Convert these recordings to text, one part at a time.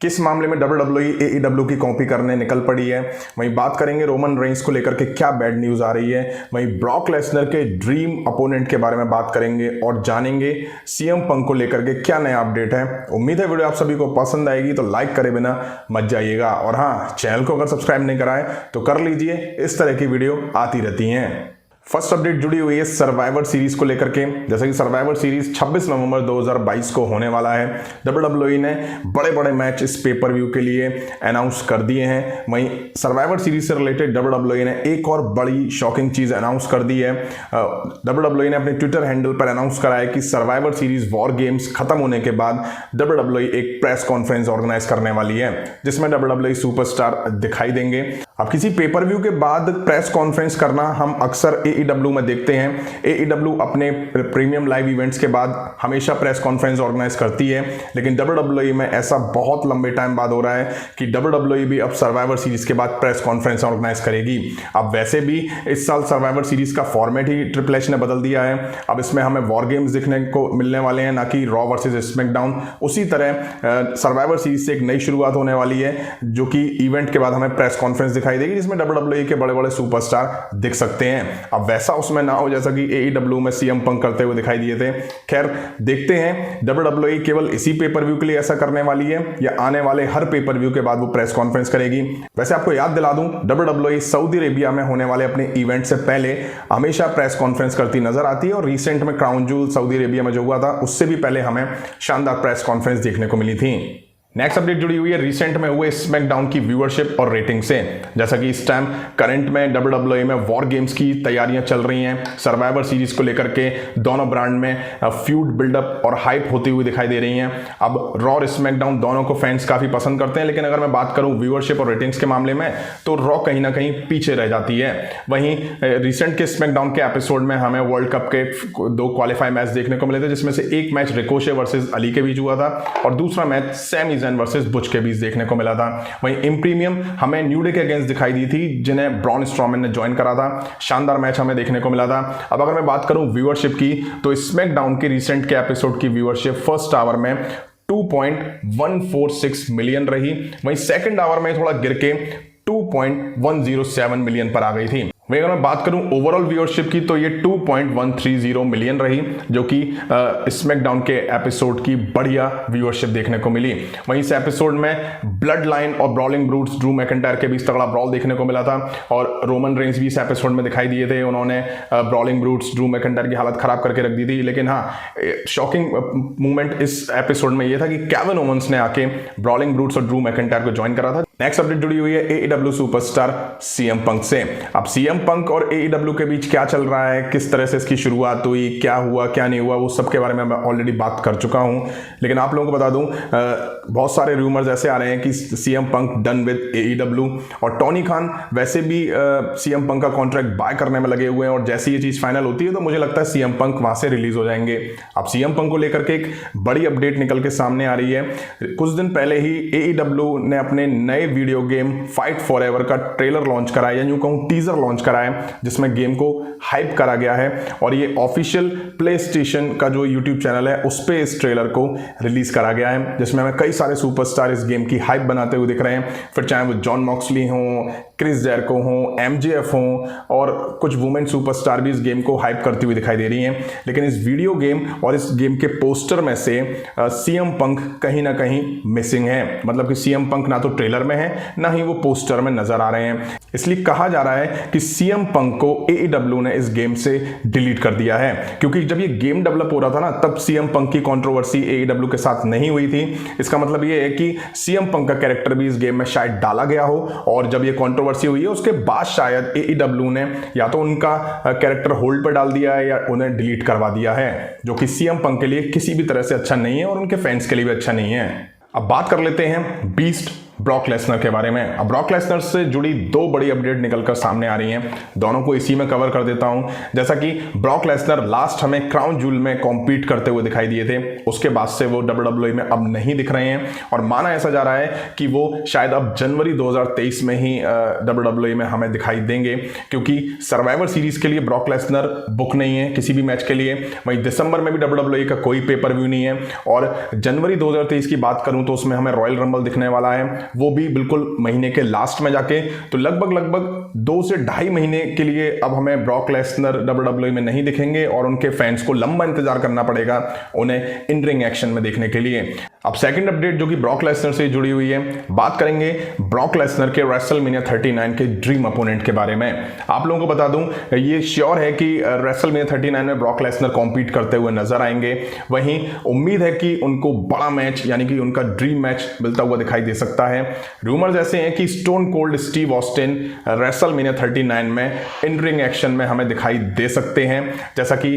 किस मामले में WWE AEW की कॉपी करने निकल पड़ी है। वहीं बात करेंगे रोमन रेंस को लेकर के क्या बैड न्यूज आ रही है। वहीं ब्रॉक लेसनर के ड्रीम अपोनेंट के बारे में बात करेंगे और जानेंगे सीएम पंक को लेकर के क्या नया अपडेट है। उम्मीद है वीडियो आप सभी को पसंद आएगी, तो लाइक करे बिना मत जाइएगा। और हाँ, चैनल को अगर सब्सक्राइब नहीं कराए तो कर लीजिए, इस तरह की वीडियो आती रहती हैं। फर्स्ट अपडेट जुड़ी हुई है सर्वाइवर सीरीज को लेकर के। जैसे कि सर्वाइवर सीरीज 26 नवंबर 2022 को होने वाला है। WWE ने बड़े बड़े मैच इस पेपर व्यू के लिए अनाउंस कर दिए हैं। वहीं सर्वाइवर सीरीज से रिलेटेड WWE ने एक और बड़ी शॉकिंग चीज अनाउंस कर दी है। WWE ने अपने ट्विटर हैंडल पर अनाउंस करा है कि सर्वाइवर सीरीज वॉर गेम्स खत्म होने के बाद WWE एक प्रेस कॉन्फ्रेंस ऑर्गेनाइज करने वाली है, जिसमें WWE सुपरस्टार दिखाई देंगे। अब किसी पेपर व्यू के बाद प्रेस कॉन्फ्रेंस करना हम अक्सर AEW में देखते हैं। AEW अपने प्रीमियम लाइव इवेंट्स के बाद हमेशा प्रेस कॉन्फ्रेंस ऑर्गेनाइज करती है, लेकिन WWE में ऐसा बहुत लंबे टाइम बाद हो रहा है कि WWE भी अब सर्वाइवर सीरीज के बाद प्रेस कॉन्फ्रेंस ऑर्गेनाइज करेगी। अब वैसे भी इस साल सर्वाइवर सीरीज का फॉर्मेट ही ट्रिपल एच ने बदल दिया है। अब इसमें हमें वॉर गेम्स देखने को मिलने वाले हैं, ना कि रॉ वर्सेज स्मैकडाउन। उसी तरह सर्वाइवर सीरीज से एक नई शुरुआत होने वाली है, जो कि इवेंट के बाद हमें प्रेस कॉन्फ्रेंस दिखाई देगी, जिसमें WWE के बड़े बड़े सुपरस्टार दिख सकते हैं। अब वैसा उसमें ना हो जैसा कि AEW में सीएम पंक करते हुए दिखाई दिए थे। खैर, देखते हैं WWE केवल इसी पेपर व्यू के लिए ऐसा करने वाली है या आने वाले हर पेपर व्यू के बाद वो प्रेस कॉन्फ्रेंस करेगी। वैसे आपको याद दिला दूं, WWE सऊदी अरेबिया में होने वाले अपने इवेंट से पहले हमेशा प्रेस कॉन्फ्रेंस करती नजर आती है, और रिसेंट में क्राउन जूल सऊदी अरेबिया में जो हुआ था उससे भी पहले हमें शानदार प्रेस कॉन्फ्रेंस देखने को मिली थी। नेक्स्ट अपडेट जुड़ी हुई है रिसेंट में हुए स्मैकडाउन की व्यूअरशिप और रेटिंग से। जैसा कि इस टाइम करंट में WWE में वॉर गेम्स की तैयारियां चल रही हैं। सर्वाइवर सीरीज को लेकर के दोनों ब्रांड में फ्यूड बिल्डअप और हाइप होती हुई दिखाई दे रही हैं। अब रॉ और स्मैकडाउन दोनों को फैंस काफी पसंद करते हैं, लेकिन अगर मैं बात करूं व्यूअरशिप और रेटिंग्स के मामले में तो रॉ कहीं ना कहीं पीछे रह जाती है। वहीं रिसेंट के स्मैकडाउन के एपिसोड में हमें वर्ल्ड कप के 2 क्वालिफाई मैच देखने को मिले थे, जिसमें से एक मैच रिकोशे वर्सेज अली के बीच हुआ था और दूसरा मैच सैमी ज़ैन वर्सेस बुच के बीच देखने को मिला था। वहीं इम्प्रीमियम हमें न्यू डे के अगेंस्ट दिखाई दी थी, जिन्हें ब्रॉन स्ट्रॉमैन ने ज्वाइन करा था। शानदार मैच हमें देखने को मिला था। अब अगर मैं बात करूं व्यूअरशिप की, तो स्मैकडाउन के रिसेंट के एपिसोड की व्यूअरशिप फर्स्ट आवर में 2.146 मिलियन रही। वहीं सेकंड आवर में थोड़ा गिर के 2.107 मिलियन पर आ गई थी। वहीं अगर मैं बात करूं ओवरऑल व्यूअरशिप की, तो ये 2.130 मिलियन रही, जो कि स्मैकडाउन के एपिसोड की बढ़िया व्यूअरशिप देखने को मिली। वहीं इस एपिसोड में ब्लड लाइन और ब्रॉलिंग ब्रूट्स ड्रू मैकिंटायर के बीच तगड़ा ब्रॉल देखने को मिला था, और रोमन रेंस भी इस एपिसोड में दिखाई दिए थे। उन्होंने ब्रॉलिंग ब्रूट्स ड्रू मैकिंटायर की हालत खराब करके रख दी थी। लेकिन हाँ, शॉकिंग मूवमेंट इस एपिसोड में यह था कि केविन ओवंस ने आके ब्रॉलिंग ब्रूट्स और ड्रू मैकिंटायर को ज्वाइन करा था। नेक्स्ट अपडेट जुड़ी हुई है AEW सुपरस्टार सीएम पंक से। अब सीएम पंक और AEW के बीच क्या चल रहा है, किस तरह से इसकी शुरुआत हुई, क्या हुआ क्या नहीं हुआ, वो सब के बारे में मैं ऑलरेडी बात कर चुका हूं। लेकिन आप लोगों को बता दूं, बहुत सारे रूमर्स ऐसे आ रहे हैं कि CM Punk done with AEW, और टोनी खान वैसे भी सीएम पंक का कॉन्ट्रैक्ट बाय करने में लगे हुए हैं, और जैसे ये चीज फाइनल होती है तो मुझे लगता है सीएम पंक वहां से रिलीज हो जाएंगे। अब सीएम पंक को लेकर के एक बड़ी अपडेट निकल के सामने आ रही है। कुछ दिन पहले ही AEW ने अपने नए वीडियो गेम फाइट फॉरएवर का ट्रेलर लॉन्च कराया, या यूं कहूं टीजर लॉन्च कराया, जिसमें गेम को हाइप करा गया है, और ये ऑफिशियल प्ले स्टेशन का जो यूट्यूब चैनल है उस पे इस ट्रेलर को रिलीज करा गया है, जिसमें हमें कई सारे सुपरस्टार इस गेम की हाइप बनाते हुए दिख रहे हैं। फिर चाहे वो जॉन मॉक्सली हों, क्रिस जेरिको हों, MJF हों, और कुछ वुमेन सुपरस्टार भी इस गेम को हाइप करती हुई दिखाई दे रही हैं। लेकिन इस वीडियो गेम और इस गेम के पोस्टर में से सीएम पंक कहीं ना कहीं मिसिंग है। मतलब कि सीएम पंक ना तो ट्रेलर में है, ना ही वो पोस्टर में नजर आ रहे हैं। इसलिए कहा जा रहा है कि सीएम पंक को AEW ने इस गेम से डिलीट कर दिया है, क्योंकि जब ये गेम डेवलप हो रहा था ना, तब सीएम पंक की कंट्रोवर्सी AEW के साथ नहीं हुई थी। इसका मतलब ये है कि सीएम पंक का कैरेक्टर भी इस गेम में शायद डाला गया हो, और जब ये कंट्रोवर्सी हुई है उसके बाद शायद AEW ने या तो उनका कैरेक्टर होल्ड पर डाल दिया है या उन्हें डिलीट करवा दिया है, जो कि सीएम पंक के लिए किसी भी तरह से अच्छा नहीं है और उनके फैंस के लिए भी अच्छा नहीं है। अब बात कर लेते हैं बीस्ट ब्रॉक लेसनर के बारे में। अब ब्रॉक लेसनर से जुड़ी दो बड़ी अपडेट निकलकर सामने आ रही हैं, दोनों को इसी में कवर कर देता हूं। जैसा कि ब्रॉक लेसनर लास्ट हमें क्राउन जूल में कॉम्पीट करते हुए दिखाई दिए थे, उसके बाद से वो WWE में अब नहीं दिख रहे हैं और माना ऐसा जा रहा है कि वो शायद अब जनवरी 2023 में ही WWE में हमें दिखाई देंगे, क्योंकि सर्वाइवर सीरीज के लिए ब्रॉक लेसनर बुक नहीं है किसी भी मैच के लिए। वहीं दिसंबर में भी WWE का कोई पेपर व्यू नहीं है और जनवरी 2023 की बात करूं तो उसमें हमें रॉयल रंबल दिखने वाला है, वो भी बिल्कुल महीने के लास्ट में जाके। तो लगभग 2 से 2.5 महीने के लिए अब हमें ब्रॉक लेसनर WWE में नहीं दिखेंगे और उनके फैंस को लंबा इंतजार करना पड़ेगा उन्हें इन रिंग एक्शन में देखने के लिए। अब सेकंड अपडेट जो कि ब्रॉक लेसनर से जुड़ी हुई है, बात करेंगे ब्रॉक लेसनर के रेसलमेनिया 39 के ड्रीम अपोनेंट के बारे में। आप लोगों को बता दूं, ये श्योर है कि रेसलमेनिया 39 में ब्रॉक लेसनर कॉम्पीट करते हुए नजर आएंगे। वहीं उम्मीद है कि उनको बड़ा मैच यानी कि उनका ड्रीम मैच मिलता हुआ दिखाई दे सकता है। रूमर्स ऐसे हैं कि stone cold Steve Austin WrestleMania 39 में इन रिंग एक्शन में हमें दिखाई दे सकते हैं। जैसा कि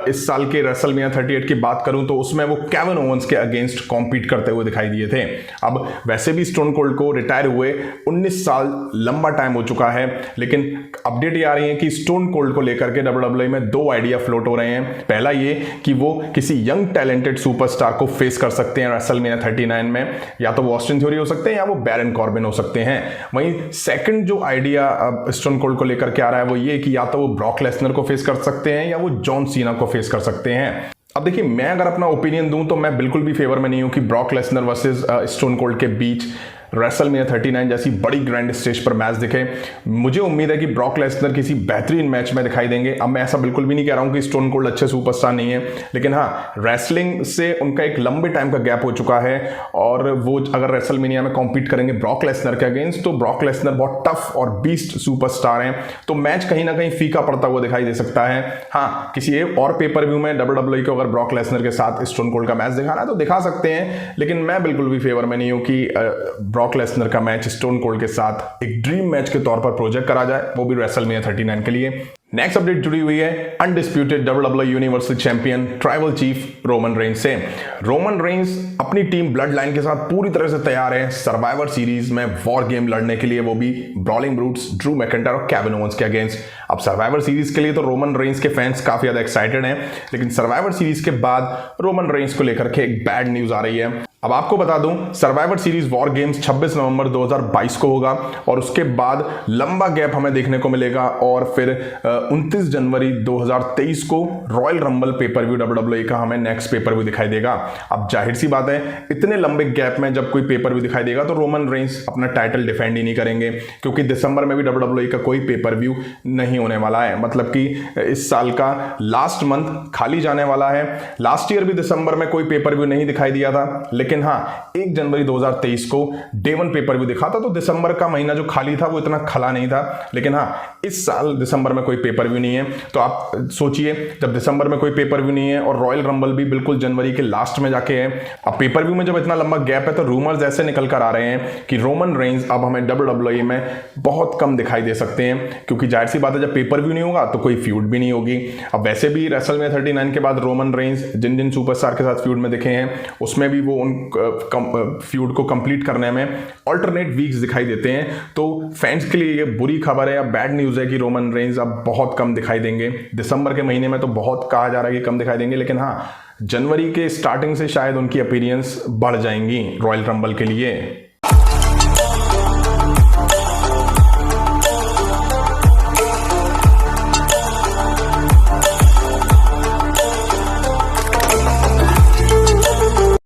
इस साल के रेसलमेनिया 38 की बात करूं तो उसमें वो केविन ओवेंस के अगेंस्ट कॉम्पीट करते हुए दिखाई दिए थे। अब वैसे भी स्टोन कोल्ड को रिटायर हुए 19 साल लंबा टाइम हो चुका है, लेकिन अपडेट ये आ रही है कि स्टोन कोल्ड को लेकर के WWE में 2 आइडिया फ्लोट हो रहे हैं। पहला ये कि वो किसी यंग टैलेंटेड सुपरस्टार को फेस कर सकते हैं रेसलमेनिया 39 में, या तो वो ऑस्टिन थ्योरी हो सकते हैं या वो बैरन कॉर्बिन हो सकते हैं। वहीं सेकंड जो आइडिया स्टोन कोल्ड को लेकर के आ रहा है वो ये कि या तो वो ब्रॉक लेसनर को फेस कर सकते हैं या वो जॉन सीना को फेस कर सकते हैं। अब देखिए, मैं अगर अपना ओपिनियन दूं तो मैं बिल्कुल भी फेवर में नहीं हूं कि Brock Lesnar versus stone cold के बीच रेसलमेनिया 39 जैसी बड़ी ग्रैंड स्टेज पर मैच दिखे। मुझे उम्मीद है कि ब्रॉक लेसनर किसी बेहतरीन मैच में दिखाई देंगे। अब मैं ऐसा बिल्कुल भी नहीं कह रहा हूं कि स्टोन कोल्ड अच्छे सुपरस्टार नहीं है, लेकिन हाँ, रेसलिंग से उनका एक लंबे टाइम का गैप हो चुका है और वो अगर रेसलमेनिया में कॉम्पीट करेंगे ब्रॉक लेसनर के अगेंस्ट तो ब्रॉक लेसनर बहुत टफ और बीस्ट सुपरस्टार हैं, तो मैच कहीं ना कहीं फीका पड़ता हुआ दिखाई दे सकता है। हाँ, किसी एक और पेपर व्यू में WWE को अगर ब्रॉक लेसनर के साथ स्टोन कोल्ड का मैच दिखाना है तो दिखा सकते हैं, लेकिन मैं बिल्कुल भी फेवर में नहीं हूं कि ब्रॉक लेसनर का मैच स्टोन कोल्ड के साथ एक ड्रीम मैच के तौर पर प्रोजेक्ट करा जाए, वो भी रेसलमेनिया 39 के लिए। नेक्स्ट अपडेट जुड़ी हुई है undisputed WWE universal champion tribal chief Roman Reigns से। रोमन रेंज अपनी टीम ब्लड लाइन के साथ पूरी तरह से तैयार है सर्वाइवर सीरीज में वॉर गेम लड़ने के लिए, वो भी ब्रॉलिंग ब्रूट्स ड्रू मैकिंटायर और केविन ओवेंस के अगेंस्ट। अब सर्वाइवर सीरीज के लिए तो रोमन रेंज के फैंस काफी ज्यादा एक्साइटेड हैं, लेकिन सर्वाइवर सीरीज के बाद रोमन रेंज को लेकर के एक बैड न्यूज आ रही है। अब आपको बता दूं, सर्वाइवर सीरीज वॉर गेम्स 26 नवंबर 2022 को होगा और उसके बाद लंबा गैप हमें देखने को मिलेगा और फिर 29 जनवरी 2023 को royal rumble pay per view WWE का हमें नेक्स्ट पेपर व्यू दिखाई देगा। अब जाहिर सी बात है, इतने लंबे गैप में जब कोई पेपर व्यू दिखाई देगा तो रोमन रेंज अपना टाइटल डिफेंड ही नहीं करेंगे, क्योंकि दिसंबर में भी WWE का कोई पेपर व्यू नहीं होने वाला है। मतलब कि इस साल का लास्ट मंथ खाली जाने वाला है। लास्ट ईयर भी दिसंबर में कोई पेपर व्यू नहीं दिखाई दिया था, लेकिन हाँ, 1 जनवरी 2023 को डे 1 पेपर व्यू दिखा था, तो दिसंबर का महीना जो खाली था वो इतना खला नहीं था। लेकिन हाँ, इस साल दिसंबर में कोई पेपर व्यू नहीं है, तो आप सोचिए, जब दिसंबर में कोई पेपर व्यू नहीं है और रॉयल रंबल भी बिल्कुल जनवरी के लास्ट में जाके है, अब पेपर व्यू में जब इतना लंबा गैप है तो रूमर्स ऐसे निकल कर आ रहे हैं कि रोमन रेंज अब हमें WWE में बहुत कम दिखाई दे सकते हैं, क्योंकि जाहिर सी बात है, जब पेपर व्यू नहीं होगा तो कोई फ्यूड भी नहीं होगी। अब वैसे भी रेसलमेनिया 39 के बाद रोमन रेंज जिन जिन सुपरस्टार के साथ फ्यूड में दिखे हैं उसमें भी वो उन फ्यूड को कंप्लीट करने में अल्टरनेट वीक्स दिखाई देते हैं। तो फैंस के लिए ये बुरी खबर है या बैड न्यूज है कि रोमन रेंज अब बहुत कम दिखाई देंगे। दिसंबर के महीने में तो बहुत कहा जा रहा है कि कम दिखाई देंगे, लेकिन हाँ, जनवरी के स्टार्टिंग से शायद उनकी अपीयरेंस बढ़ जाएंगी रॉयल रंबल के लिए।